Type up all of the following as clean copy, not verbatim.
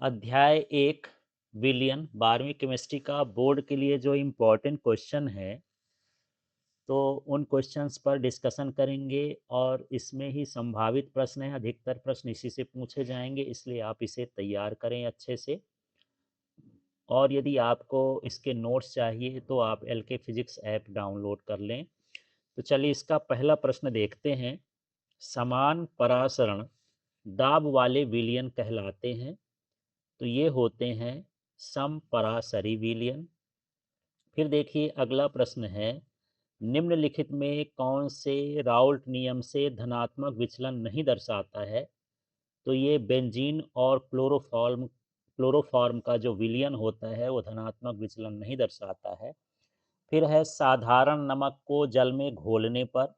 अध्याय 1 विलयन 12वीं केमिस्ट्री का बोर्ड के लिए जो इम्पोर्टेंट क्वेश्चन है, तो उन क्वेश्चंस पर डिस्कशन करेंगे और इसमें ही संभावित प्रश्न हैं। अधिकतर प्रश्न इसी से पूछे जाएंगे, इसलिए आप इसे तैयार करें अच्छे से। और यदि आपको इसके नोट्स चाहिए तो आप एलके फिजिक्स ऐप डाउनलोड कर लें। तो चलिए इसका पहला प्रश्न देखते हैं। समान परासरण दाब वाले विलयन कहलाते हैं। तो ये होते हैं समपरासरी विलयन। फिर देखिए अगला प्रश्न है, निम्नलिखित में कौन से राउल्ट नियम से धनात्मक विचलन नहीं दर्शाता है? तो ये बेंजीन और क्लोरोफॉर्म का जो विलयन होता है वो धनात्मक विचलन नहीं दर्शाता है। फिर है साधारण नमक को जल में घोलने पर,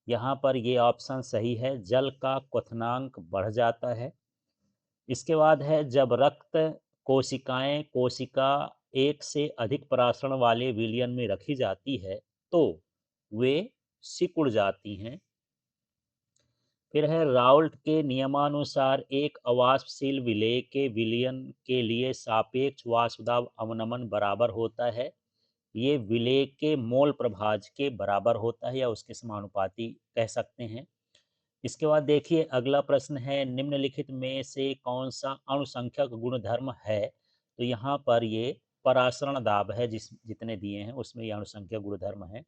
यहाँ पर ये ऑप्शन सही है, जल का क्वथनांक बढ़ जाता है। इसके बाद है जब रक्त कोशिकाएं कोशिका एक से अधिक परासरण वाले विलयन में रखी जाती है तो वे सिकुड़ जाती हैं। फिर है राउल्ट के नियमानुसार एक अवाष्पशील विलेय के विलयन के लिए सापेक्ष वाष्प दाब अवनमन बराबर होता है। ये विलेय के मोल प्रभाज के बराबर होता है या उसके समानुपाती कह सकते हैं। इसके बाद देखिए अगला प्रश्न है, निम्नलिखित में से कौन सा अणुसंख्यक गुणधर्म है? तो यहाँ पर ये परासरण दाब है, जितने दिए हैं उसमें ये अणुसंख्यक गुणधर्म है।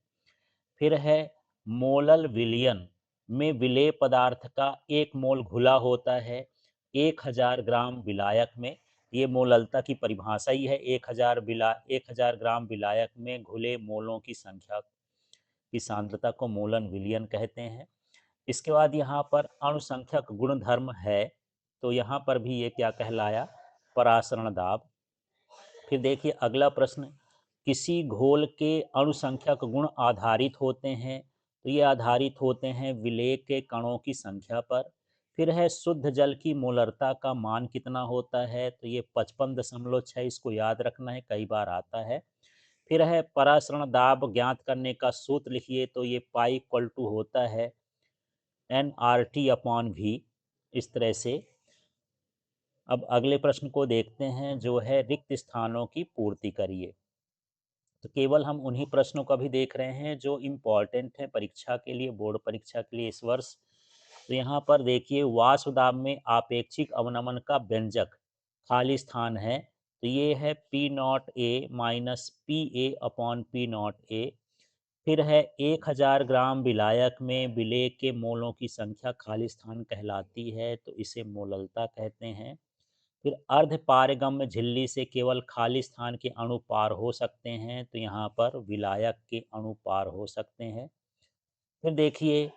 फिर है मोलल विलयन में विलेय पदार्थ का एक मोल घुला होता है 1000 ग्राम विलायक में। ये मोललता की परिभाषा ही है, 1000 ग्राम विलायक में घुले मोलों की संख्या की सांद्रता को मोलन विलयन कहते हैं। इसके बाद यहाँ पर अणुसंख्यक गुणधर्म है, तो यहाँ पर भी ये क्या कहलाया? परासरण दाब। फिर देखिए अगला प्रश्न, किसी घोल के अणुसंख्यक गुण आधारित होते हैं? तो ये आधारित होते हैं विलेय के कणों की संख्या पर। फिर है शुद्ध जल की मोलरता का मान कितना होता है? तो ये 55.6, इसको याद रखना है, कई बार आता है। फिर है परासरण दाब ज्ञात करने का सूत्र लिखिए। तो ये पाई इक्वल टू होता है nRT/V, इस तरह से। अब अगले प्रश्न को देखते हैं, जो है रिक्त स्थानों की पूर्ति करिए। तो केवल हम उन्हीं प्रश्नों का भी देख रहे हैं जो इम्पॉर्टेंट है परीक्षा के लिए, बोर्ड परीक्षा के लिए इस वर्ष। तो यहाँ पर देखिए वाष्प दाब में आपेक्षिक अवनमन का व्यंजक खाली स्थान है, तो ये है P0A माइनस PA/P0A। फिर है 1000 ग्राम विलायक में विलेय के मोलों की संख्या खाली स्थान कहलाती है, तो इसे मोललता कहते हैं। फिर अर्ध पारगम्य झिल्ली से केवल खाली स्थान के अणु पार हो सकते हैं, तो यहाँ पर विलायक के अणु पार हो सकते हैं। फिर देखिए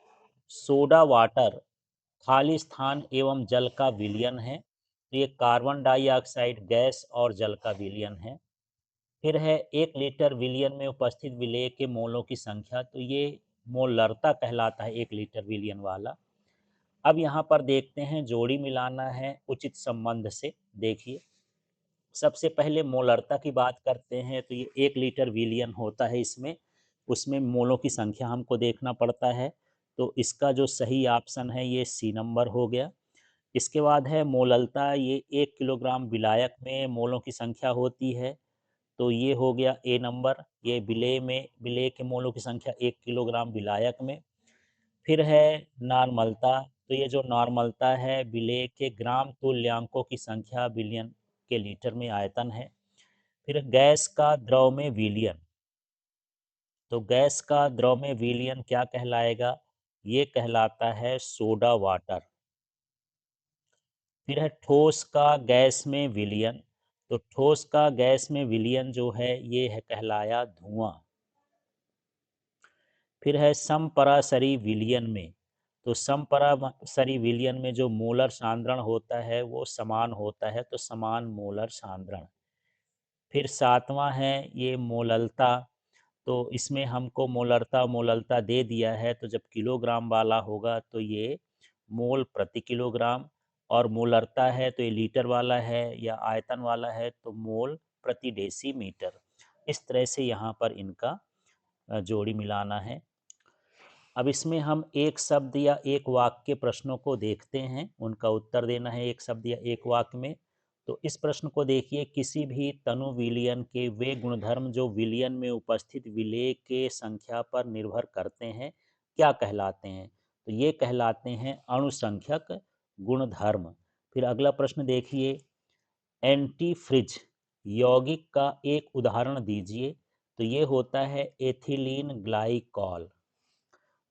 सोडा वाटर खाली स्थान एवं जल का विलयन है, तो ये कार्बन डाइऑक्साइड गैस और जल का विलयन है। फिर है 1 लीटर विलियन में उपस्थित विलेय के मोलों की संख्या, तो ये मोलरता कहलाता है 1 लीटर विलियन वाला। अब यहाँ पर देखते हैं, जोड़ी मिलाना है उचित संबंध से। देखिए सबसे पहले मोलरता की बात करते हैं, तो ये 1 लीटर विलियन होता है, इसमें उसमें मोलों की संख्या हमको देखना पड़ता है। तो इसका जो सही ऑप्शन है ये सी नंबर हो गया। इसके बाद है मोललता, ये 1 किलोग्राम विलायक में मोलों की संख्या होती है, तो ये हो गया ए नंबर। ये विलेय के मोलों की संख्या 1 किलोग्राम विलायक में। फिर है नॉर्मलता, तो ये जो नॉर्मलता है विलेय के ग्राम तुल्यांकों की संख्या बिलियन के लीटर में आयतन है। फिर गैस का द्रव में विलयन, तो गैस का द्रव में विलयन क्या कहलाएगा? ये कहलाता है सोडा वाटर। फिर है ठोस का गैस में विलयन, तो ठोस का गैस में विलयन जो है ये है कहलाया धुआं। फिर है समपरासरी विलयन में, तो समपरासरी विलयन में जो मोलर सांद्रण होता है वो समान होता है, तो समान मोलर सांद्रण। फिर सातवां है ये मोललता, तो इसमें हमको मोललता दे दिया है, तो जब किलोग्राम वाला होगा तो ये मोल प्रति किलोग्राम, और मोलरता है तो ये लीटर वाला है या आयतन वाला है तो मोल प्रति डेसीमीटर। इस तरह से यहाँ पर इनका जोड़ी मिलाना है। अब इसमें हम एक शब्द या एक वाक्य के प्रश्नों को देखते हैं, उनका उत्तर देना है एक शब्द या एक वाक्य में। तो इस प्रश्न को देखिए, किसी भी तनु विलयन के वे गुणधर्म जो विलयन में उपस्थित विलेय के संख्या पर निर्भर करते हैं क्या कहलाते हैं? तो ये कहलाते हैं अणुसंख्यक गुणधर्म। फिर अगला प्रश्न देखिए, एंटीफ्रिज यौगिक का एक उदाहरण दीजिए। तो ये होता है एथिलीन ग्लाइकॉल,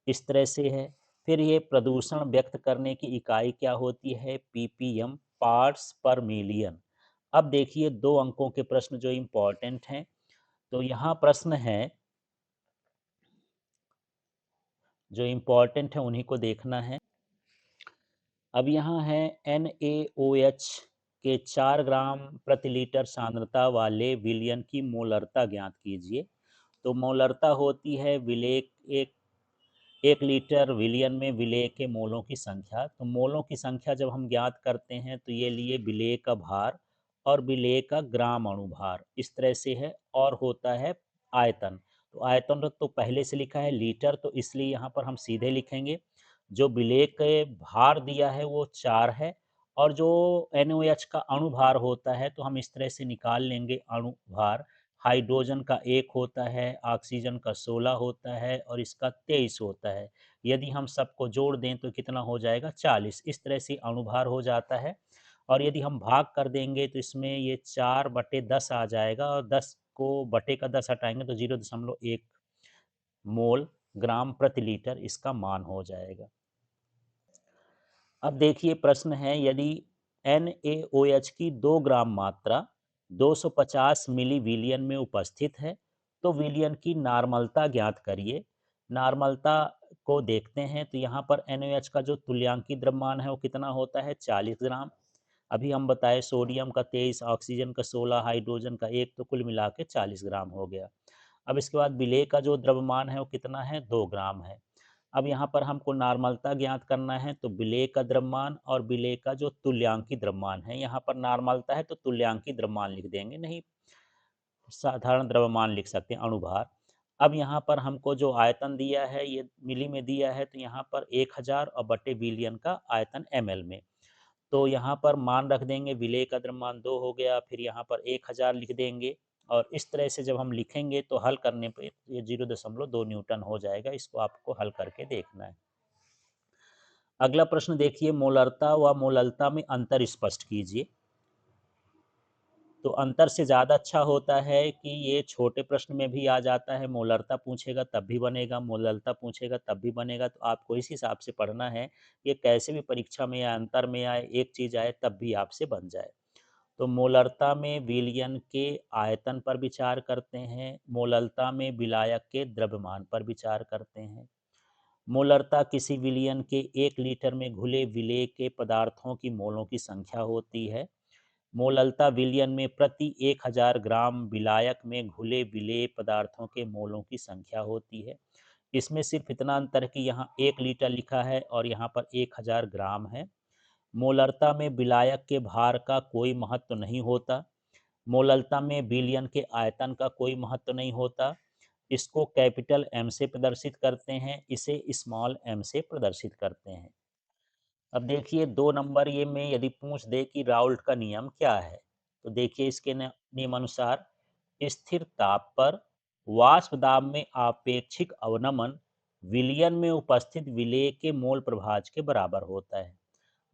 इस तरह से है। फिर ये प्रदूषण व्यक्त करने की इकाई क्या होती है? पीपीएम, पार्ट्स पर मिलियन। अब देखिए 2 अंकों के प्रश्न जो इम्पोर्टेंट हैं। तो यहाँ प्रश्न है, जो इम्पोर्टेंट है उन्हीं को देखना है। अब यहाँ है NaOH के 4 ग्राम प्रति लीटर सांद्रता वाले विलयन की मोलरता ज्ञात कीजिए। तो मोलरता होती है विलेय, एक 1 लीटर विलयन में विलेय के मोलों की संख्या। तो मोलों की संख्या जब हम ज्ञात करते हैं तो ये लिए विलेय का भार और विलेय का ग्राम अणुभार, इस तरह से है। और होता है आयतन। तो आयतन तो पहले से लिखा है लीटर, तो इसलिए यहाँ पर हम सीधे लिखेंगे। जो विलेय के भार दिया है वो 4 है, और जो NaOH का अणुभार होता है तो हम इस तरह से निकाल लेंगे अणुभार। हाइड्रोजन का 1 होता है, ऑक्सीजन का 16 होता है और इसका 23 होता है। यदि हम सबको जोड़ दें तो कितना हो जाएगा? 40। इस तरह से अणुभार हो जाता है। और यदि हम भाग कर देंगे तो इसमें ये 4/10 आ जाएगा, और 10 को बटे का 10 हटाएंगे तो 0.1 मोल ग्राम प्रति लीटर इसका मान हो जाएगा। अब देखिए प्रश्न है, यदि NaOH की 2 ग्राम मात्रा 250 मिली विलियन में उपस्थित है तो विलियन की नार्मलता ज्ञात करिए। नार्मलता को देखते हैं तो यहाँ पर NaOH का जो तुल्यांकी द्रव्यमान है वो कितना होता है? 40 ग्राम। अभी हम बताए सोडियम का 23, ऑक्सीजन का 16, हाइड्रोजन का 1, तो कुल मिला के 40 ग्राम हो गया। अब इसके बाद विलेय का जो द्रव्यमान है वो कितना है? 2 ग्राम है। अब यहाँ पर हमको नार्मलता ज्ञात करना है, तो विलेय का द्रव्यमान और विलेय का जो तुल्यांकी द्रव्यमान है, यहाँ पर नार्मलता है तो तुल्यांकी द्रव्यमान लिख देंगे, नहीं साधारण द्रव्यमान लिख सकते हैं, अणुभार। अब यहाँ पर हमको जो आयतन दिया है ये मिली में दिया है, तो यहाँ पर 1000 और बटे बिलियन का आयतन ml में। तो यहाँ पर मान रख देंगे, विलेय का द्रव्यमान 2 हो गया, फिर यहाँ पर 1000 लिख देंगे। और इस तरह से जब हम लिखेंगे तो हल करने पर ये 0.2 न्यूटन हो जाएगा। इसको आपको हल करके देखना है। अगला प्रश्न देखिए, मोलरता व मोललता में अंतर स्पष्ट कीजिए। तो अंतर से ज़्यादा अच्छा होता है कि ये छोटे प्रश्न में भी आ जाता है। मोलरता पूछेगा तब भी बनेगा, मोललता पूछेगा तब भी बनेगा। तो आपको इस हिसाब से पढ़ना है, ये कैसे भी परीक्षा में या अंतर में आए, एक चीज़ आए तब भी आपसे बन जाए। तो मोलरता में विलयन के आयतन पर विचार करते हैं, मोललता में विलायक के द्रव्यमान पर विचार करते हैं। मोलरता किसी विलयन के 1 लीटर में घुले विलेय के पदार्थों की मोलों की संख्या होती है। मोललता विलयन में प्रति 1000 ग्राम विलायक में घुले विलेय पदार्थों के मोलों की संख्या होती है। इसमें सिर्फ इतना अंतर है कि यहाँ 1 लीटर लिखा है और यहाँ पर 1000 ग्राम है। मोलरता में विलायक के भार का कोई महत्व नहीं होता। मोललता में विलयन के आयतन का कोई महत्व नहीं होता। इसको कैपिटल एम से प्रदर्शित करते हैं, इसे स्मॉल एम से प्रदर्शित करते हैं। अब देखिए 2 नंबर ये में यदि पूछ दे कि राउल्ट का नियम क्या है, तो देखिए इसके नियमानुसार स्थिर ताप पर वाष्प दाब में आपेक्षिक अवनमन विलयन में उपस्थित विलेय के मोल प्रभाज के बराबर होता है।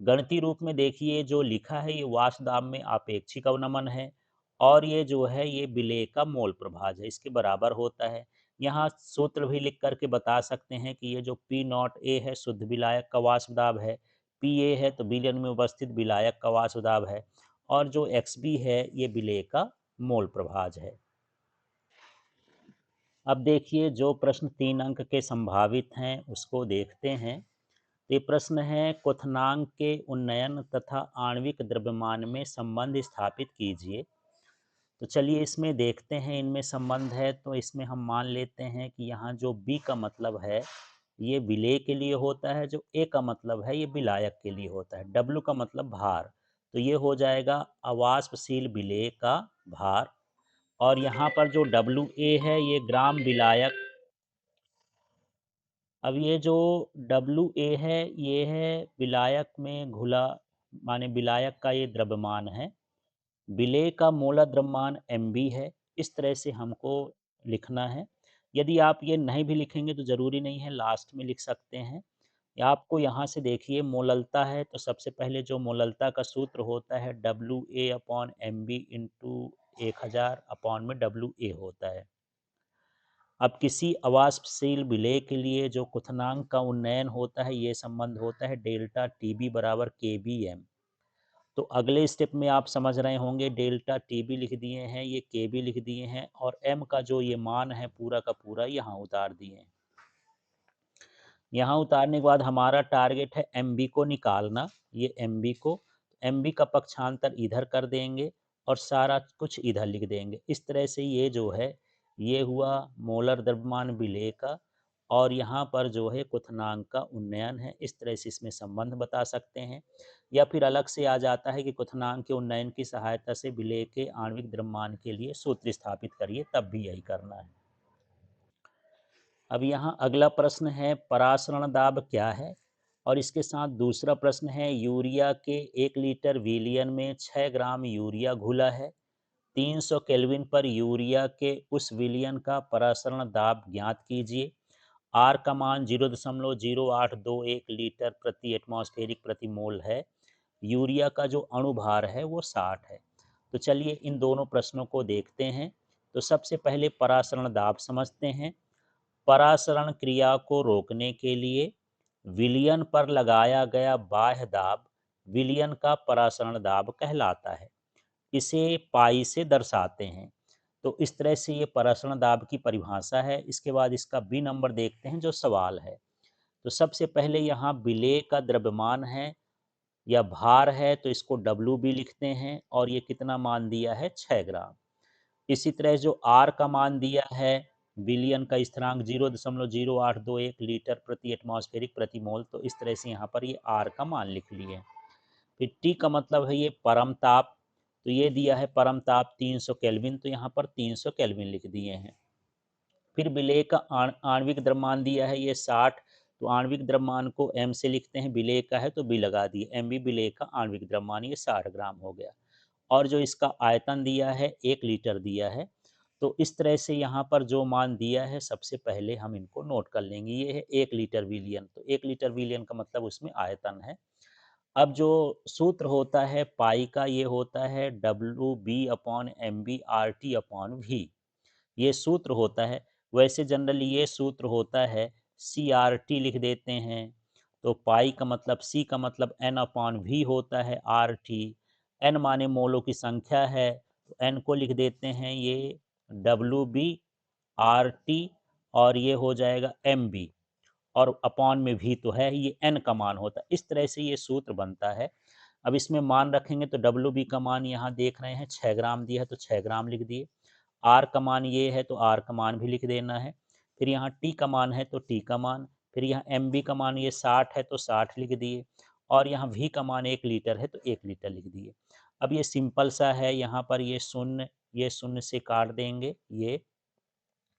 गणितीय रूप में देखिए जो लिखा है ये वाष्प दाब में आपेक्षिक अवनमन है, और ये जो है ये विलेय का मोल प्रभाज है, इसके बराबर होता है। यहाँ सूत्र भी लिख करके बता सकते हैं कि ये जो पी नॉट ए है शुद्ध विलायक का वाष्प दाब है, पी ए है तो विलयन में उपस्थित विलायक का वाष्प दाब है, और जो एक्स बी है ये विलेय का मोल प्रभाज है। अब देखिए जो प्रश्न 3 अंक के संभावित हैं उसको देखते हैं। ये प्रश्न है, क्वथनांक के उन्नयन तथा आणविक द्रव्यमान में संबंध स्थापित कीजिए। तो चलिए इसमें देखते हैं, इनमें संबंध है तो इसमें हम मान लेते हैं कि यहाँ जो बी का मतलब है ये विलेय के लिए होता है, जो ए का मतलब है ये विलायक के लिए होता है, डब्ल्यू का मतलब भार। तो ये हो जाएगा अवाष्पशील विलेय का भार। और यहाँ पर जो डब्ल्यू ए है ये ग्राम विलायक। अब ये जो डब्ल्यू ए है ये है विलायक में घुला, माने विलायक का ये द्रव्यमान है। विलेय का मोलर द्रव्यमान mb है। इस तरह से हमको लिखना है। यदि आप ये नहीं भी लिखेंगे तो ज़रूरी नहीं है, लास्ट में लिख सकते हैं। या आपको यहाँ से देखिए मोललता है, तो सबसे पहले जो मोललता का सूत्र होता है WA/MB इंटू 1000 अपॉन में WA होता है। अब किसी अवाष्पशील विलेय के लिए जो क्वथनांक का उन्नयन होता है, ये संबंध होता है डेल्टा TB बराबर KBM। तो अगले स्टेप में आप समझ रहे होंगे, डेल्टा TB लिख दिए हैं, ये KB लिख दिए हैं, और M का जो ये मान है पूरा का पूरा यहाँ उतार दिए हैं। यहाँ उतारने के बाद हमारा टारगेट है MB को निकालना। ये MB को, MB का पक्षांतर इधर कर देंगे और सारा कुछ इधर लिख देंगे। इस तरह से ये जो है, ये हुआ मोलर द्रव्यमान विलेय का, और यहाँ पर जो है क्वथनांक का उन्नयन है। इस तरह से इसमें संबंध बता सकते हैं। या फिर अलग से आ जाता है कि क्वथनांक के उन्नयन की सहायता से विलेय के आणविक द्रव्यमान के लिए सूत्र स्थापित करिए, तब भी यही करना है। अब यहाँ अगला प्रश्न है परासरण दाब क्या है, और इसके साथ दूसरा प्रश्न है यूरिया के 1 लीटर विलियन में 6 ग्राम यूरिया घुला है। 300 केल्विन पर यूरिया के उस विलियन का परासरण दाब ज्ञात कीजिए। आर का मान 0.0821 लीटर प्रति एटमॉस्फेरिक प्रति मोल है। यूरिया का जो अणुभार है वो 60 है। तो चलिए इन दोनों प्रश्नों को देखते हैं। तो सबसे पहले परासरण दाब समझते हैं। परासरण क्रिया को रोकने के लिए विलयन पर लगाया गया बाह्य दाब विलयन का परासरण दाब कहलाता है। इसे पाई से दर्शाते हैं। तो इस तरह से ये परासरण दाब की परिभाषा है। इसके बाद इसका बी नंबर देखते हैं जो सवाल है। तो सबसे पहले यहाँ विलेय का द्रव्यमान है या भार है, तो इसको WB लिखते हैं, और ये कितना मान दिया है 6 ग्राम। इसी तरह जो आर का मान दिया है विलियन का स्थिरांक 0.0821 लीटर प्रति एटमॉस्फेरिक प्रति मोल, तो इस तरह से यहाँ पर ये आर का मान लिख लिए। फिर टी का मतलब है ये परम ताप, तो ये दिया है परम ताप 300 केल्विन, तो यहाँ पर 300 केल्विन लिख दिए हैं। फिर विलेय का आणविक द्रव्यमान दिया है ये 60, तो आणविक द्रव्यमान को m से लिखते हैं, विलेय का है तो b लगा दिए, MB विलेय का आणविक द्रव्यमान ये 60 ग्राम हो गया। और जो इसका आयतन दिया है 1 लीटर दिया है। तो इस तरह से यहाँ पर जो मान दिया है सबसे पहले हम इनको नोट कर लेंगे। ये है 1 लीटर विलियन, तो 1 लीटर विलियन का मतलब उसमें आयतन है। अब जो सूत्र होता है पाई का, ये होता है WB/MB/RT/V, ये सूत्र होता है। वैसे जनरली ये सूत्र होता है CRT लिख देते हैं। तो पाई का मतलब, C का मतलब N/V होता है, RT N माने मोलों की संख्या है, तो N को लिख देते हैं ये WB/RT, और ये हो जाएगा MB, और अपॉन में भी तो है, ये N का मान होता है। इस तरह से ये सूत्र बनता है। अब इसमें मान रखेंगे तो WB का मान यहाँ देख रहे हैं 6 ग्राम दिया है, तो 6 ग्राम लिख दिए। आर का मान ये है तो आर का मान भी लिख देना है। फिर यहाँ टी का मान है तो टी का मान, फिर यहाँ MB का मान ये 60 है तो 60 लिख दिए, और यहाँ V का मान 1 लीटर है तो 1 लीटर लिख दिए। अब ये सिंपल सा है, यहाँ पर ये शून्य से काट देंगे, ये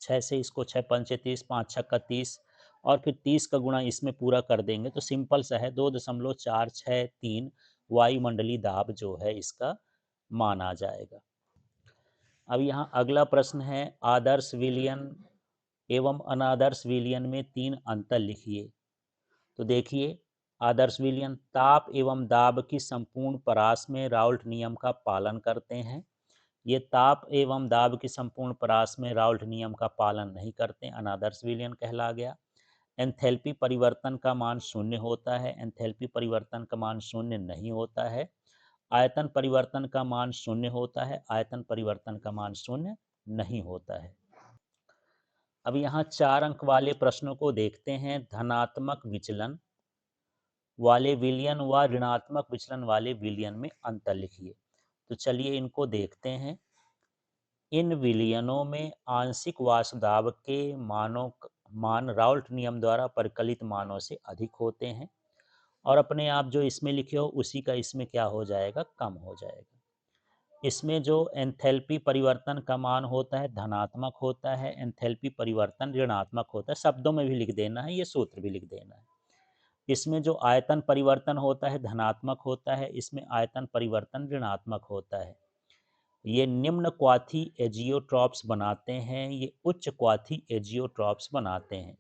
6 से इसको 6 पंचे 30, 5 छक्का 30, और फिर 30 का गुणा इसमें पूरा कर देंगे, तो सिंपल सा है 2.463 वायुमंडलीय दाब जो है इसका मान आ जाएगा। अब यहाँ अगला प्रश्न है आदर्श विलयन एवं अनादर्श विलयन में 3 अंतर लिखिए। तो देखिए, आदर्श विलयन ताप एवं दाब की संपूर्ण परास में राउल्ट नियम का पालन करते हैं। ये ताप एवं दाब की संपूर्ण परास में राउल्ट नियम का पालन नहीं करते, अनादर्श विलयन कहला गया। एंथैल्पी परिवर्तन का मान शून्य होता है, एंथैल्पी परिवर्तन का मान शून्य नहीं होता है। आयतन परिवर्तन का मान शून्य होता है, आयतन परिवर्तन का मान शून्य नहीं होता है। अब यहाँ 4 अंक वाले प्रश्नों को देखते हैं। धनात्मक विचलन वाले विलयन व ऋणात्मक विचलन वाले विलयन में अंतर लिखिए। तो चलिए इनको देखते हैं। इन विलयनों में आंशिक वाष्प दाब के मान राउल्ट नियम द्वारा परिकलित मानों से अधिक होते हैं, और अपने आप जो इसमें लिखे हो उसी का इसमें क्या हो जाएगा, कम हो जाएगा। इसमें जो एंथैल्पी परिवर्तन का मान होता है धनात्मक होता है, एंथैल्पी परिवर्तन ऋणात्मक होता है। शब्दों में भी लिख देना है, ये सूत्र भी लिख देना है। इसमें जो आयतन परिवर्तन होता है धनात्मक होता है, इसमें आयतन परिवर्तन ऋणात्मक होता है। ये निम्न क्वाथी एजियोट्रॉप्स बनाते हैं, ये उच्च क्वाथी एजियोट्रॉप्स बनाते हैं।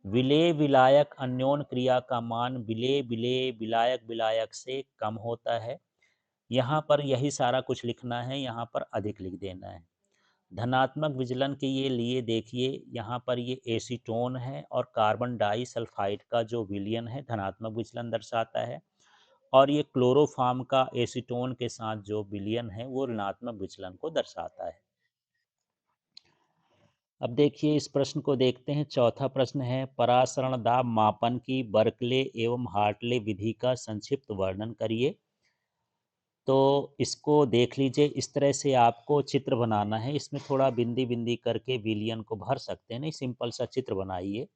विलेय विलायक अन्योन क्रिया का मान विलेय विलेय विलायक विलायक से कम होता है। यहाँ पर यही सारा कुछ लिखना है, यहाँ पर अधिक लिख देना है। धनात्मक विचलन के ये लिए देखिए, यहाँ पर ये एसीटोन है और कार्बन डाई सल्फाइड का जो विलयन है धनात्मक विचलन दर्शाता है, और ये क्लोरोफॉर्म का एसीटोन के साथ जो विलयन है वो ऋणात्मक विचलन को दर्शाता है। अब देखिए इस प्रश्न को देखते हैं। चौथा प्रश्न है, परासरण दाब मापन की बर्कले एवं हार्टले विधि का संक्षिप्त वर्णन करिए। तो इसको देख लीजिए, इस तरह से आपको चित्र बनाना है। इसमें थोड़ा बिंदी बिंदी करके विलियन को भर सकते हैं, नहीं सिंपल सा चित्र बनाइए।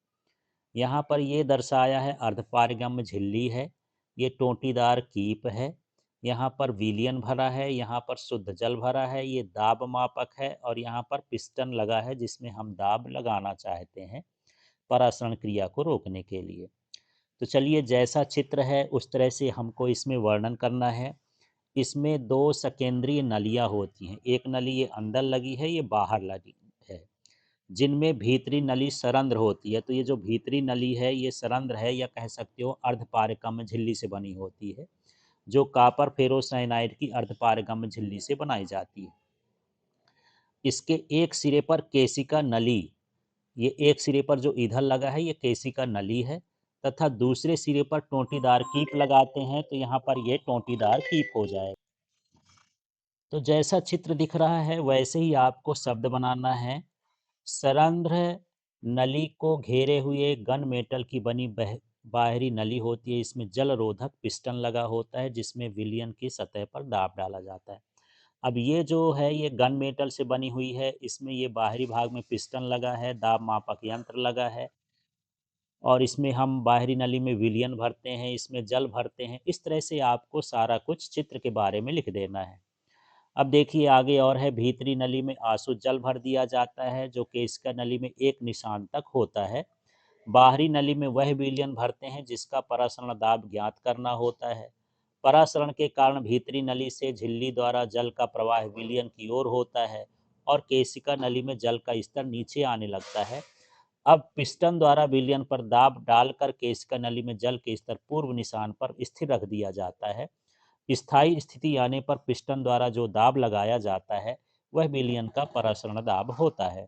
यहाँ पर ये दर्शाया है अर्धपारगम्य झिल्ली है, ये टोंटीदार कीप है, यहाँ पर विलियन भरा है, यहाँ पर शुद्ध जल भरा है, ये दाब मापक है, और यहाँ पर पिस्टन लगा है जिसमें हम दाब लगाना चाहते हैं परासरण क्रिया को रोकने के लिए। तो चलिए, जैसा चित्र है उस तरह से हमको इसमें वर्णन करना है। इसमें दो सकेंद्रीय नलियाँ होती हैं, एक नली ये अंदर लगी है, ये बाहर लगी है, जिनमें भीतरी नली सरंध्र होती है। तो ये जो भीतरी नली है ये सरंध्र है, या कह सकते हो अर्धपारगम्य झिल्ली से बनी होती है, जो कॉपर फेरोसाइनाइड की अर्धपारगम्य झिल्ली से बनाई जाती है। इसके एक सिरे पर केशिका नली, ये एक सिरे पर जो इधर लगा है ये केशिका नली है, तथा दूसरे सिरे पर टोंटीदार कीप लगाते हैं, तो यहाँ पर ये टोंटीदार कीप हो जाएगा। तो जैसा चित्र दिख रहा है वैसे ही आपको शब्द बनाना है। सरंध्र नली को घेरे हुए गन मेटल की बनी बाहरी नली होती है, इसमें जल रोधक पिस्टन लगा होता है जिसमें विलियन की सतह पर दाब डाला जाता है। अब ये जो है ये गन मेटल से बनी हुई है, इसमें ये बाहरी भाग में पिस्टन लगा है, दाब मापक यंत्र लगा है, और इसमें हम बाहरी नली में विलियन भरते हैं, इसमें जल भरते हैं। इस तरह से आपको सारा कुछ चित्र के बारे में लिख देना है। अब देखिए आगे और है, भीतरी नली में आसुत जल भर दिया जाता है जो केशिका नली में एक निशान तक होता है। बाहरी नली में वह विलयन भरते हैं जिसका परासरण दाब ज्ञात करना होता है। परासरण के कारण भीतरी नली से झिल्ली द्वारा जल का प्रवाह विलयन की ओर होता है और केशिका नली में जल का स्तर नीचे आने लगता है। अब पिस्टन द्वारा विलयन पर दाब डालकर केशिका नली में जल के स्तर पूर्व निशान पर स्थिर रख दिया जाता है। स्थायी स्थिति आने पर पिस्टन द्वारा जो दाब लगाया जाता है वह विलयन का परासरण दाब होता है।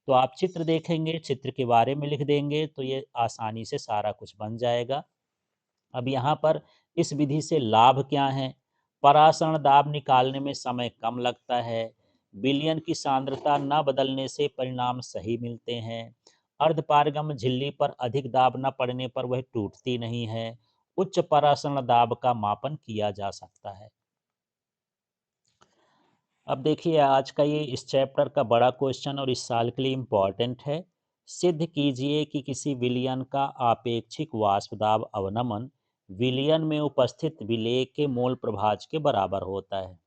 तो आप चित्र देखेंगे, चित्र के बारे में लिख देंगे तो ये आसानी से सारा कुछ बन जाएगा। अब यहाँ पर इस विधि से लाभ क्या है? परासरण दाब निकालने में समय कम लगता है, विलयन की सांद्रता न बदलने से परिणाम सही मिलते हैं, अर्धपारगम्य झिल्ली पर अधिक दाब न पड़ने पर वह टूटती नहीं है, उच्च परासरण दाब का मापन किया जा सकता है। अब देखिए आज का ये इस चैप्टर का बड़ा क्वेश्चन और इस साल के लिए इम्पॉर्टेंट है। सिद्ध कीजिए कि किसी विलयन का आपेक्षिक वाष्प दाब अवनमन विलयन में उपस्थित विलेय के मोल प्रभाज के बराबर होता है।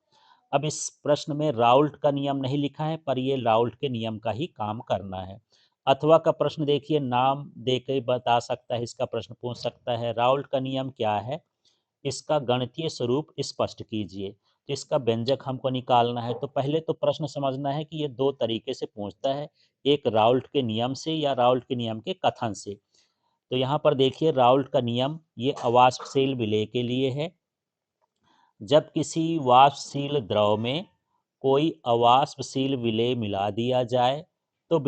अब इस प्रश्न में राउल्ट का नियम नहीं लिखा है, पर ये राउल्ट के नियम का ही काम करना है। अथवा का प्रश्न देखिए नाम देकर बता सकता है, इसका प्रश्न पूछ सकता है। राउल्ट का नियम क्या है, इसका गणितीय स्वरूप स्पष्ट कीजिए। तो इसका व्यंजक हमको निकालना है। तो पहले तो प्रश्न समझना है कि ये दो तरीके से पूछता है, एक राउल्ट के नियम से या राउल्ट के नियम के कथन से। तो यहाँ पर देखिए राउल्ट का नियम ये अवाष्पशील विलेय के लिए है। जब किसी वाष्पशील द्रव में कोई अवाष्पशील विलेय मिला दिया जाए तो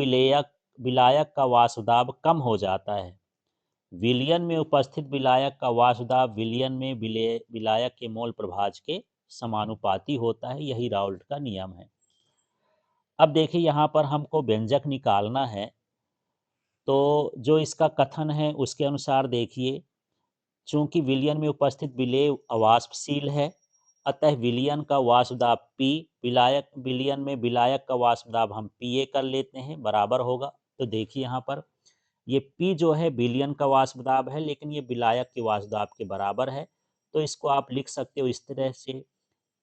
विलायक का वाष्प दाब कम हो जाता है। विलयन में उपस्थित विलायक का वाष्प दाब विलयन में विलायक के मोल प्रभाज के समानुपाती होता है। यही राउल्ट का नियम है। अब देखिए यहाँ पर हमको व्यंजक निकालना है। तो जो इसका कथन है उसके अनुसार देखिए, चूंकि विलयन में उपस्थित विलेय अवाष्पशील है, अतः विलयन का वाष्प दाब P, विलायक विलयन में विलायक का वाष्प दाब हम Pa कर लेते हैं, बराबर होगा। तो देखिए यहाँ पर ये P जो है विलयन का वाष्प दाब है, लेकिन ये विलायक के वाष्प दाब के बराबर है। तो इसको आप लिख सकते हो इस तरह से,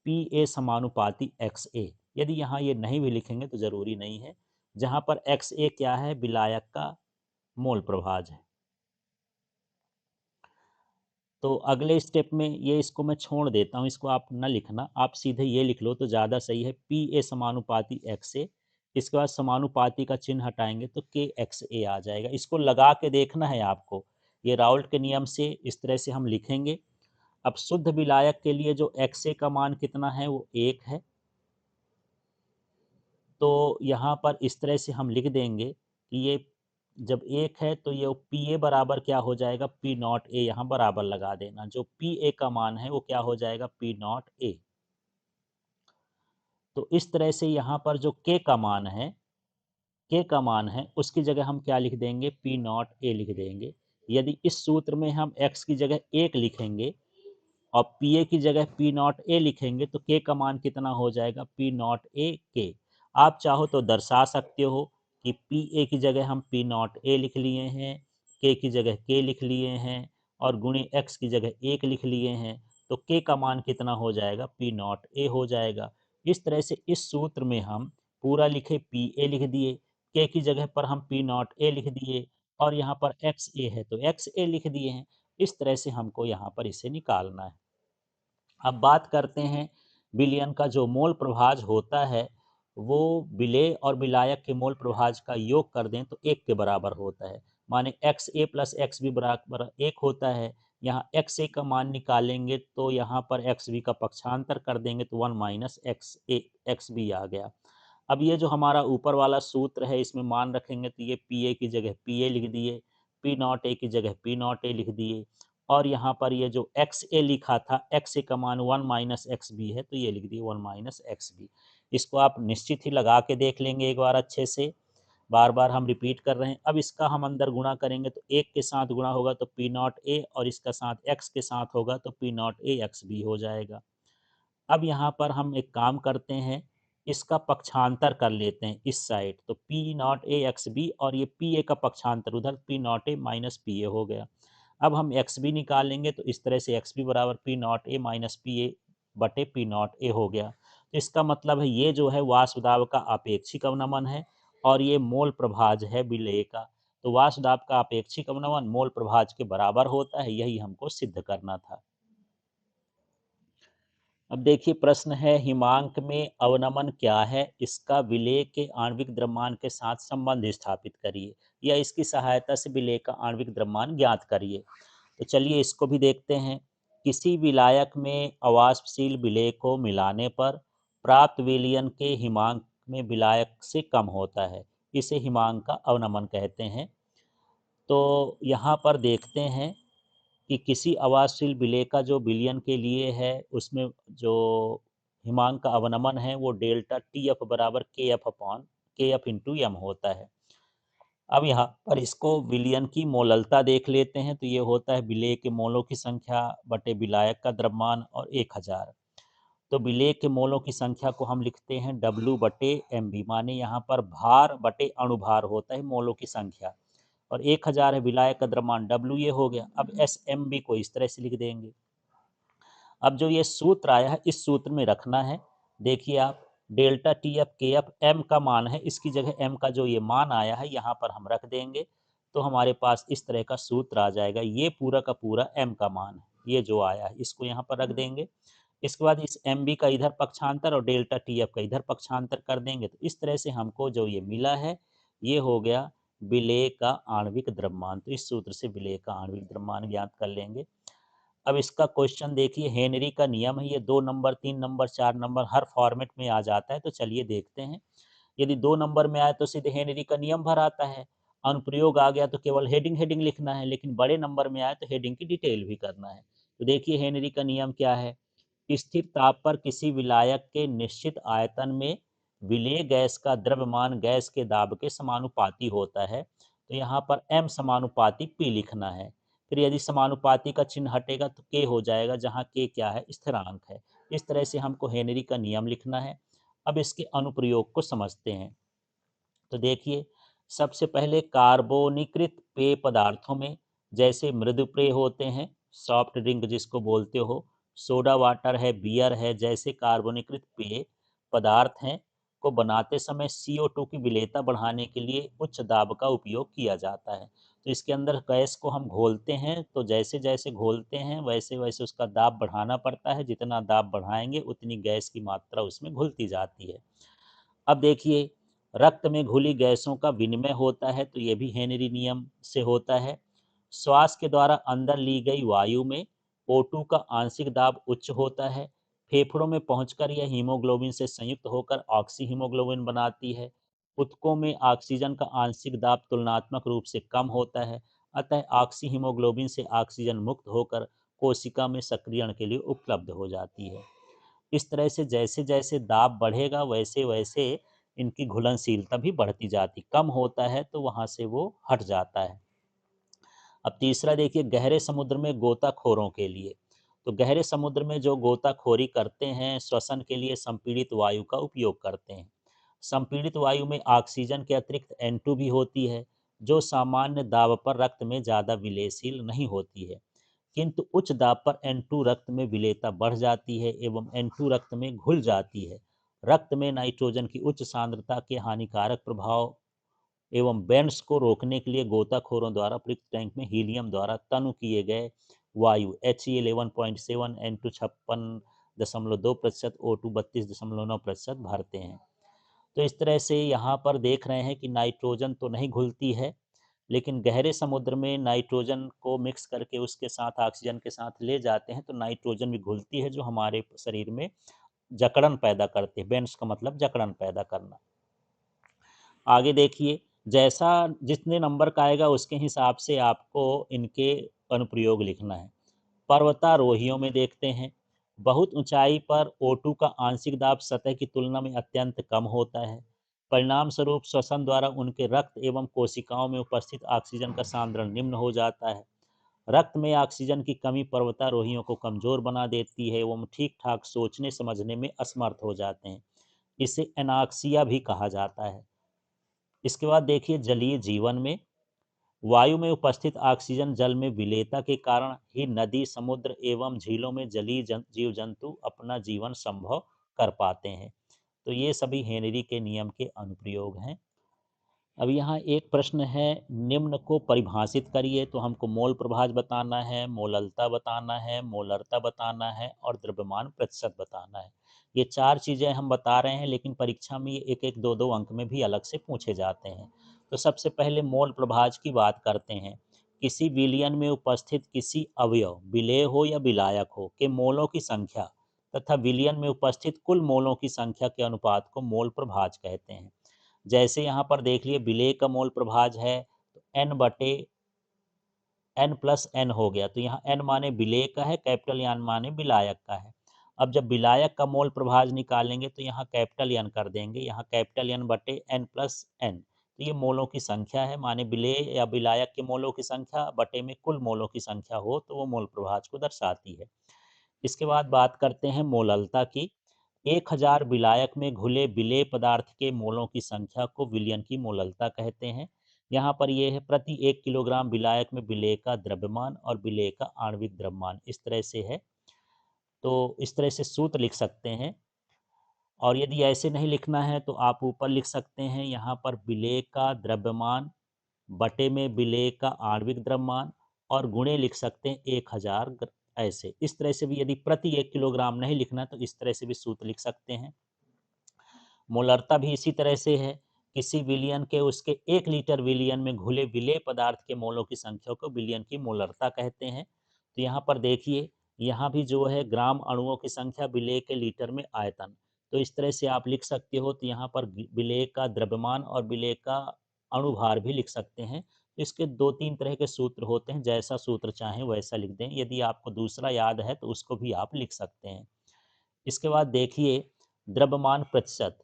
Pa समानुपाती XA। यदि यहाँ ये नहीं भी लिखेंगे तो ज़रूरी नहीं है। जहाँ पर XA क्या है, विलायक का मोल प्रभाज है। तो अगले स्टेप में ये इसको मैं छोड़ देता हूँ, इसको आप ना लिखना, आप सीधे ये लिख लो तो ज़्यादा सही है, पी ए समानुपाती एक्स ए। इसके बाद समानुपाती का चिन्ह हटाएंगे तो के एक्स ए आ जाएगा। इसको लगा के देखना है आपको, ये राउल्ट के नियम से इस तरह से हम लिखेंगे। अब शुद्ध विलायक के लिए जो एक्स ए का मान कितना है वो 1 है, तो यहाँ पर इस तरह से हम लिख देंगे कि ये जब 1 है तो ये पी ए बराबर क्या हो जाएगा, पी नॉट ए, यहाँ बराबर लगा देना। जो पी ए का मान है वो क्या हो जाएगा, पी नॉट ए। तो इस तरह से यहाँ पर जो के का मान है उसकी जगह हम क्या लिख देंगे, पी नॉट ए लिख देंगे। यदि इस सूत्र में हम एक्स की जगह 1 लिखेंगे और पी ए की जगह पी नॉट ए लिखेंगे तो के का मान कितना हो जाएगा, पी नॉट ए के। आप चाहो तो दर्शा सकते हो कि पी ए की जगह हम पी नॉट ए लिख लिए हैं, के की जगह के लिख लिए हैं और गुणे एक्स की जगह 1 लिख लिए हैं, तो के का मान कितना हो जाएगा, पी नॉट ए हो जाएगा। इस तरह से इस सूत्र में हम पूरा लिखे पी ए लिख दिए, के की जगह पर हम पी नॉट ए लिख दिए और यहाँ पर एक्स ए है तो एक्स ए लिख दिए हैं। इस तरह से हमको यहाँ पर इसे निकालना है। अब बात करते हैं विलयन का जो मोल प्रभाज होता है वो विलेय और विलायक के मोल प्रभाज का योग कर दें तो 1 के बराबर होता है। माने एक्स ए प्लस एक्स बी बराबर 1 होता है। यहाँ एक्स ए का मान निकालेंगे तो यहाँ पर एक्स बी का पक्षांतर कर देंगे तो 1 माइनस एक्स बी आ गया। अब ये जो हमारा ऊपर वाला सूत्र है इसमें मान रखेंगे तो ये पी ए की जगह पी ए लिख दिए, पी नॉट ए की जगह पी नॉट ए लिख दिए और यहाँ पर ये जो एक्स ए लिखा था, एक्स ए का मान 1 माइनस एक्स बी है तो ये लिख दिए 1 माइनस एक्स बी। इसको आप निश्चित ही लगा के देख लेंगे एक बार अच्छे से, बार बार हम रिपीट कर रहे हैं। अब इसका हम अंदर गुणा करेंगे तो 1 के साथ गुणा होगा तो पी नॉट ए और इसका साथ एक्स के साथ होगा तो P not A X B हो जाएगा। अब यहाँ पर हम एक काम करते हैं, इसका पक्षांतर कर लेते हैं इस साइड, तो P not A X B और ये पी ए का पक्षांतर उधर P not A minus P A हो गया। अब हम एक्स बी निकालेंगे तो इस तरह से एक्स बी बराबर P not A minus P ए बटे पी नॉट ए हो गया। तो इसका मतलब है ये जो है वाष्पदाब का अपेक्षिक अवनमन है और ये मोल प्रभाज है विलेय का। तो वाष्पदाब का अपेक्षिक अवनमन मोल प्रभाज के बराबर होता है, यही हमको सिद्ध करना था। अब देखिए प्रश्न है, हिमांक में अवनमन क्या है, इसका विलेय के आणविक द्रव्यमान के साथ संबंध स्थापित करिए या इसकी सहायता से विलेय का आणविक द्रव्यमान ज्ञात करिए। तो चलिए इसको भी देखते हैं। किसी विलायक में अवाष्पशील विलेय को मिलाने पर प्राप्त विलयन के हिमांक में विलायक से कम होता है, इसे हिमांक का अवनमन कहते हैं। तो यहाँ पर देखते हैं कि किसी अवाष्पशील विलेय का जो विलयन के लिए है उसमें जो हिमांक का अवनमन है वो डेल्टा टी एफ बराबर के एफ अपॉन के एफ इंटू एम होता है। अब यहाँ पर इसको विलयन की मोललता देख लेते हैं तो ये होता है विलेय के मोलों की संख्या बटे विलायक का द्रव्यमान और 1000। तो विलेय के मोलों की संख्या को हम लिखते हैं W बटे एम बी, माने यहाँ पर भार बटे अणुभार होता है मोलों की संख्या और 1000 है विलायक का द्रव्यमान W, ये हो गया। अब एस एम बी को इस तरह से लिख देंगे। अब जो ये सूत्र आया है इस सूत्र में रखना है। देखिए आप, डेल्टा टी एफ के एफ एम का मान है, इसकी जगह एम का जो ये मान आया है यहाँ पर हम रख देंगे तो हमारे पास इस तरह का सूत्र आ जाएगा। ये पूरा का पूरा एम का मान है, ये जो आया है इसको यहाँ पर रख देंगे। इसके बाद इस एम बी का इधर पक्षांतर और डेल्टा टी एफ का इधर पक्षांतर कर देंगे तो इस तरह से हमको जो ये मिला है ये हो गया विलेय का आणविक द्रव्यमान। तो इस सूत्र से विलेय का आणविक द्रव्यमान ज्ञात कर लेंगे। अब इसका क्वेश्चन देखिए, हेनरी का नियम है, ये 2 नंबर 3 नंबर 4 नंबर हर फॉर्मेट में आ जाता है। तो चलिए देखते हैं। यदि 2 नंबर में आए तो सीधे हेनरी का नियम भर आता है, अनुप्रयोग आ गया तो केवल हेडिंग हेडिंग लिखना है, लेकिन बड़े नंबर में आए तो हेडिंग की डिटेल भी करना है। तो देखिए हेनरी का नियम क्या है, स्थिर ताप पर किसी विलायक के निश्चित आयतन में विलेय गैस का द्रव्यमान गैस के दाब के समानुपाती होता है। तो यहाँ पर m समानुपाती p लिखना है। फिर यदि समानुपाती का चिन्ह हटेगा तो k हो जाएगा, जहाँ k क्या है, स्थिरांक है। इस तरह से हमको हेनरी का नियम लिखना है। अब इसके अनुप्रयोग को समझते हैं। तो देखिए सबसे पहले कार्बोनिकृत पेय पदार्थों में जैसे मृदु पेय होते हैं, सॉफ्ट ड्रिंक जिसको बोलते हो, सोडा वाटर है, बियर है, जैसे कार्बोनिकृत पेय पदार्थ हैं, को बनाते समय CO2 की विलेयता बढ़ाने के लिए उच्च दाब का उपयोग किया जाता है। तो इसके अंदर गैस को हम घोलते हैं, तो जैसे जैसे घोलते हैं वैसे वैसे उसका दाब बढ़ाना पड़ता है। जितना दाब बढ़ाएंगे उतनी गैस की मात्रा उसमें घुलती जाती है। अब देखिए, रक्त में घुली गैसों का विनिमय होता है, तो ये भी हेनरी नियम से होता है। श्वास के द्वारा अंदर ली गई वायु में O2 का आंशिक दाब उच्च होता है। फेफड़ों में पहुंचकर यह हीमोग्लोबिन से संयुक्त होकर ऑक्सी हीमोग्लोबिन बनाती है। ऊतकों में ऑक्सीजन का आंशिक दाब तुलनात्मक रूप से कम होता है। अतः ऑक्सी हीमोग्लोबिन से ऑक्सीजन मुक्त होकर कोशिका में सक्रियण के लिए उपलब्ध हो जाती है। इस तरह से जैसे जैसे दाब बढ़ेगा वैसे वैसे इनकी घुलनशीलता भी बढ़ती जाती, कम होता है तो वहाँ से वो हट जाता है। अब तीसरा देखिए, गहरे समुद्र में गोताखोरों के लिए। तो गहरे समुद्र में जो गोताखोरी करते हैं, श्वसन के लिए संपीड़ित वायु का उपयोग करते हैं। संपीड़ित वायु में ऑक्सीजन के अतिरिक्त N2 भी होती है, जो सामान्य दाब पर रक्त में ज़्यादा विलेयशील नहीं होती है। किंतु उच्च दाब पर N2 रक्त में विलेयता बढ़ जाती है एवं N2 रक्त में घुल जाती है। रक्त में नाइट्रोजन की उच्च सांद्रता के हानिकारक प्रभाव एवं बैंड्स को रोकने के लिए गोताखोरों द्वारा प्रयुक्त टैंक में हीलियम द्वारा तनु किए गए वायु He11.7, N2 56.2%, O2 32.9% भरते हैं। तो इस तरह से यहाँ पर देख रहे हैं कि नाइट्रोजन तो नहीं घुलती है, लेकिन गहरे समुद्र में नाइट्रोजन को मिक्स करके उसके साथ ऑक्सीजन के साथ ले जाते हैं तो नाइट्रोजन भी घुलती है, जो हमारे शरीर में जकड़न पैदा करते हैं। बेंड्स का मतलब जकड़न पैदा करना। आगे देखिए, जैसा जितने नंबर का आएगा उसके हिसाब से आपको इनके अनुप्रयोग लिखना है। पर्वतारोहियों में देखते हैं, बहुत ऊंचाई पर O2 का आंशिक दाब सतह की तुलना में अत्यंत कम होता है। परिणाम स्वरूप श्वसन द्वारा उनके रक्त एवं कोशिकाओं में उपस्थित ऑक्सीजन का सांद्रण निम्न हो जाता है। रक्त में ऑक्सीजन की कमी पर्वतारोहियों को कमजोर बना देती है एवं ठीक ठाक सोचने समझने में असमर्थ हो जाते हैं। इसे एनाक्सिया भी कहा जाता है। इसके बाद देखिए, जलीय जीवन में वायु में उपस्थित ऑक्सीजन जल में विलेयता के कारण ही नदी, समुद्र एवं झीलों में जलीय जीव जंतु अपना जीवन संभव कर पाते हैं। तो ये सभी हेनरी के नियम के अनुप्रयोग हैं। अब यहाँ एक प्रश्न है, निम्न को परिभाषित करिए। तो हमको मोल प्रभाज बताना है, मोललता बताना है, मोलरता बताना है और द्रव्यमान प्रतिशत बताना है। ये चार चीज़ें हम बता रहे हैं, लेकिन परीक्षा में ये एक एक दो दो अंक में भी अलग से पूछे जाते हैं। तो सबसे पहले मोल प्रभाज की बात करते हैं। किसी विलयन में उपस्थित किसी अवयव, विलेय हो या विलायक हो, के मोलों की संख्या तथा विलयन में उपस्थित कुल मोलों की संख्या के अनुपात को मोल प्रभाज कहते हैं। जैसे यहाँ पर देख लिए, विलेय का मोल प्रभाज है तो N/N+N हो गया। तो यहाँ N माने विलेय का है, कैपिटल N माने विलायक का है। अब जब विलायक का मोल प्रभाज निकालेंगे तो यहाँ कैपिटल N कर देंगे, यहाँ कैपिटल N/N+N। तो ये मोलों की संख्या है, माने विलेय या विलायक के मोलों की संख्या बटे में कुल मोलों की संख्या हो तो वो मोल प्रभाज को दर्शाती है। इसके बाद बात करते हैं मोललता की। 1000 विलायक में घुले विलेय पदार्थ के मोलों की संख्या को विलयन की मोललता कहते हैं। यहाँ पर यह है, प्रति 1 किलोग्राम विलायक में विलेय का द्रव्यमान और विलेय का आणविक द्रव्यमान, इस तरह से है। तो इस तरह से सूत्र लिख सकते हैं। और यदि ऐसे नहीं लिखना है तो आप ऊपर लिख सकते हैं, यहाँ पर विलेय का द्रव्यमान बटे में विलेय का आणविक द्रव्यमान और गुणे लिख सकते हैं 1000। ऐसे इस तरह से भी, यदि प्रति 1 किलोग्राम नहीं लिखना तो इस तरह से भी सूत्र लिख सकते हैं। मोलरता भी इसी तरह से है, किसी विलयन के उसके 1 लीटर विलयन में घुले विलेय पदार्थ के मोलों की संख्या को विलयन की मोलरता कहते हैं। तो यहाँ पर देखिए, यहाँ भी जो है ग्राम अणुओं की संख्या, विलेय के लीटर में आयतन। तो इस तरह से आप लिख सकते हो। तो यहाँ पर विलेय का द्रव्यमान और विलेय का अणुभार भी लिख सकते हैं। इसके 2-3 तरह के सूत्र होते हैं, जैसा सूत्र चाहें वैसा लिख दें। यदि आपको दूसरा याद है तो उसको भी आप लिख सकते हैं। इसके बाद देखिए, द्रव्यमान प्रतिशत।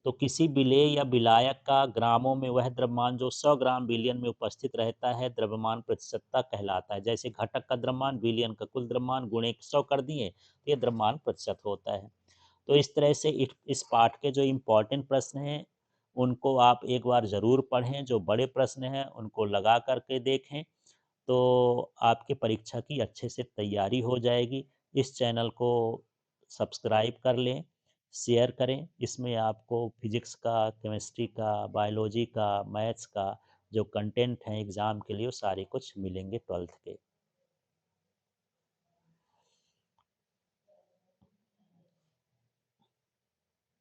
तो किसी विलेय या विलायक का ग्रामों में वह द्रव्यमान जो 100 ग्राम विलयन में उपस्थित रहता है, द्रव्यमान प्रतिशतता कहलाता है। जैसे घटक का द्रव्यमान विलयन का कुल द्रव्यमान गुणे 100 कर दिए तो ये द्रव्यमान प्रतिशत होता है। तो इस तरह से इस पाठ के जो इम्पोर्टेंट प्रश्न हैं उनको आप एक बार ज़रूर पढ़ें। जो बड़े प्रश्न हैं उनको लगा करके देखें, तो आपके परीक्षा की अच्छे से तैयारी हो जाएगी। इस चैनल को सब्सक्राइब कर लें, शेयर करें। इसमें आपको फिजिक्स का, केमिस्ट्री का, बायोलॉजी का, मैथ्स का जो कंटेंट है एग्ज़ाम के लिए वो सारे कुछ मिलेंगे 12th के।